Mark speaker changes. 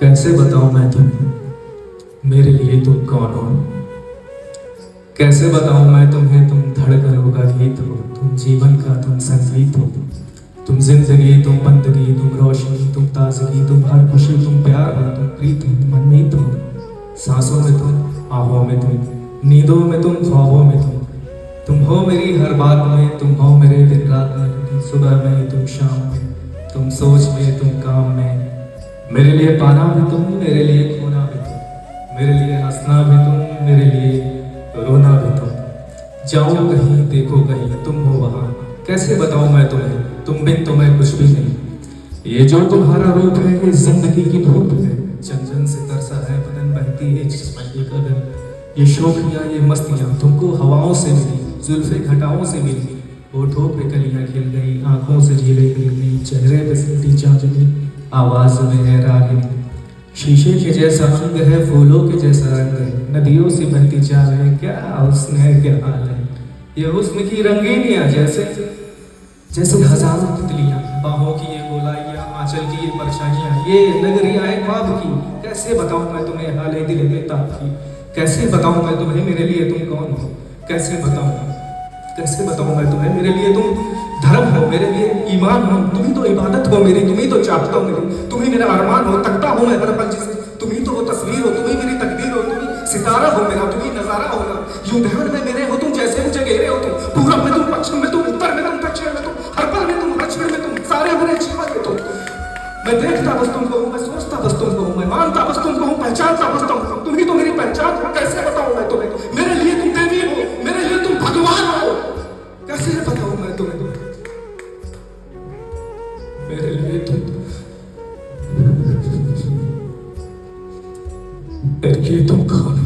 Speaker 1: कैसे बताऊं मैं तुम्हें मेरे लिए तुम कौन हो। कैसे बताऊं मैं तुम्हें तुम धड़कन हो का गीत हो, तुम जीवन का तुम संगीत हो। तुम जिंदगी तुम बंदगी तुम रोशनी तुम ताजगी तुम हर खुशी तुम प्यार हो, तुम प्रीत हो तुम मनमीत हो। सांसों में तुम आहों में तुम नींदों में तुम ख्वाबों में तुम हो मेरी हर बात में, तुम हो मेरे दिन रात में, तुम सुबह में तुम शाम में, तुम सोच में तुम काम में। मेरे लिए पाना भी तुम, मेरे लिए खोना भी तुम, मेरे लिए हंसना भी तुम, मेरे लिए रोना भी तुम। जाओ कहीं देखो कहीं तुम हो वहां, कैसे बताऊं मैं तुम्हें तुम बिन तो मैं कुछ भी नहीं। ये जो तुम्हारा रूप है ये जिंदगी की धूप है, चंचन से तरसा है बदन बहती है जिस्म की कदर। ये शोखियां ये मस्तियां तुमको हवाओं से मिली, जुल्फे घटाओं से मिली। होठों पे कलियां खिल गई, आंखों से झीलें गिर गई, चेहरे पे सीटी चांदनी, आवाज में है रागिनी। शीशे के जैसा अंग है फूलों के जैसा रंग है, नदियों से बहती चाल है, क्या हुस्न है क्या हाल है। ये हुस्न की रंगीनियां जैसे जैसे हजारों तितलियां, बाहों की ये गोलाइयां, आंचल की ये परछाइयां, ये नगरिया है ख्वाब की। कैसे बताऊं मैं तुम्हें हाले दिल बेताब की। कैसे बताऊं मैं तुम्हें मेरे लिए तुम कौन हो। कैसे बताऊं मैं तुम्हें मेरे लिए तुम धर्म हो, मेरे लिए ईमान हो, तुम ही तो इबादत हो मेरी, तुम ही तो चाहता हो मेरी, तुम ही मेरा अरमान हो, तकता हूं मैं हर पल जिसे, तुम ही तो वो तस्वीर हो, तुम ही मेरी तकदीर हो, तुम ही सितारा हो मेरा, तुम ही नजारा हो मेरा। यूं ध्यान में मेरे हो तुम, जैसे मुझे घेरे हो तुम, पूरब में तुम, पश्चिम में तुम, उत्तर में तुम, दक्षिण में तुम, हर पल में तुम, हर क्षण में तुम, सारे मेरे जीवन में तुम। मैं देखता बस तुमको हूं, मैं सोचता बस तुमको हूं, मैं मानता बस तुमको हूं, पहचानता बस तुमको हूं, तुम ही तो मेरी पहचान हो। कैसे बताऊं मैं तुम्हें मेरे लिए तुम देवी हो, मेरे लिए तुम भगवान हो। कैसे बताऊं मैं तुम्हें मेरे लिए तुम कौन